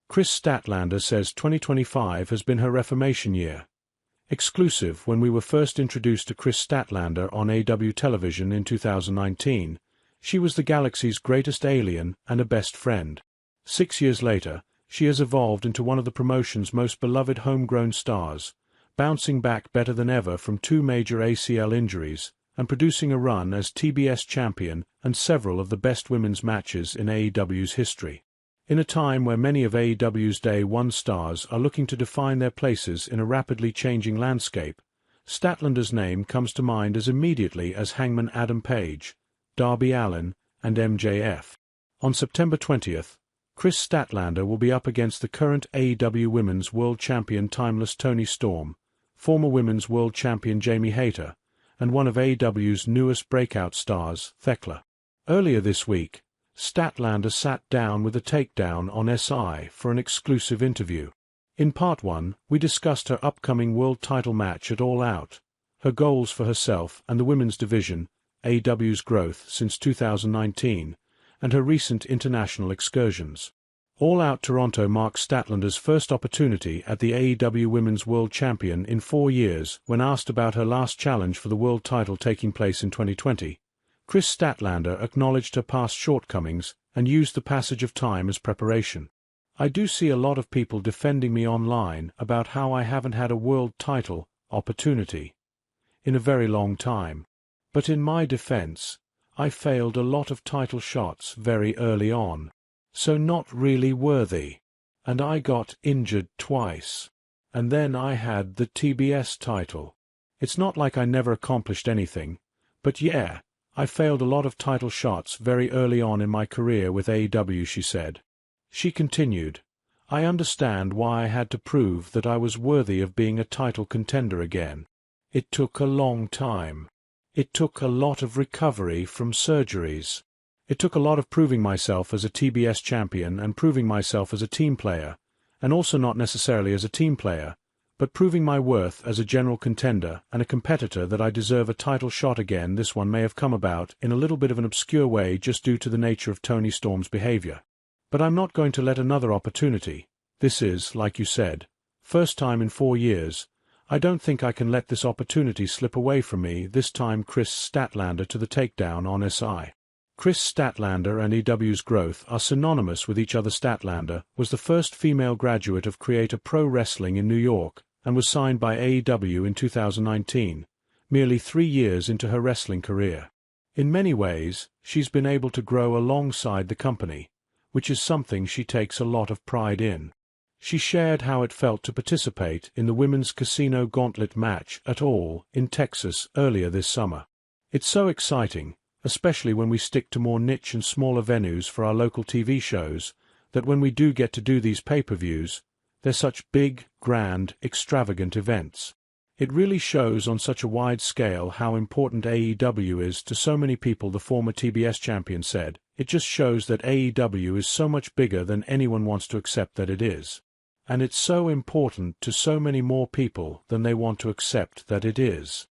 Kris Statlander says 2025 has been her Reformation year. Exclusive: when we were first introduced to Kris Statlander on AW television in 2019, she was the galaxy's greatest alien and a best friend. 6 years later, she has evolved into one of the promotion's most beloved homegrown stars, bouncing back better than ever from 2 major ACL injuries, and producing a run as TBS champion and several of the best women's matches in AEW's history. In a time where many of AEW's Day 1 stars are looking to define their places in a rapidly changing landscape, Statlander's name comes to mind as immediately as Hangman Adam Page, Darby Allin, and MJF. On September 20th, Kris Statlander will be up against the current AEW Women's World Champion Timeless Toni Storm, former Women's World Champion Jamie Hayter, and one of AEW's newest breakout stars, Thekla. Earlier this week, Statlander sat down with a Takedown on SI for an exclusive interview. In Part 1, we discussed her upcoming world title match at All Out, her goals for herself and the women's division, AEW's growth since 2019, and her recent international excursions. All Out Toronto marks Statlander's first opportunity at the AEW Women's World Champion in 4 years. When asked about her last challenge for the world title taking place in 2020, Kris Statlander acknowledged her past shortcomings and used the passage of time as preparation. "I do see a lot of people defending me online about how I haven't had a world title opportunity in a very long time. But in my defense, I failed a lot of title shots very early on. So not really worthy. And I got injured twice. And then I had the TBS title. It's not like I never accomplished anything, but yeah, I failed a lot of title shots very early on in my career with AEW," she said. She continued, "I understand why I had to prove that I was worthy of being a title contender again. It took a long time. It took a lot of recovery from surgeries. It took a lot of proving myself as a TBS champion and proving myself as a team player, and also not necessarily as a team player, but proving my worth as a general contender and a competitor that I deserve a title shot again. This one may have come about in a little bit of an obscure way just due to the nature of Toni Storm's behavior. But I'm not going to let another opportunity. This is, like you said, first time in 4 years. I don't think I can let this opportunity slip away from me this time." Kris Statlander to the Takedown on SI. Kris Statlander and AEW's growth are synonymous with each other. Statlander was the first female graduate of Creator Pro Wrestling in New York and was signed by AEW in 2019, merely 3 years into her wrestling career. In many ways, she's been able to grow alongside the company, which is something she takes a lot of pride in. She shared how it felt to participate in the Women's Casino Gauntlet match at All in Texas earlier this summer. "It's so exciting, especially when we stick to more niche and smaller venues for our local TV shows, that when we do get to do these pay-per-views, they're such big, grand, extravagant events. It really shows on such a wide scale how important AEW is to so many people," the former TBS champion said. "It just shows that AEW is so much bigger than anyone wants to accept that it is. And it's so important to so many more people than they want to accept that it is."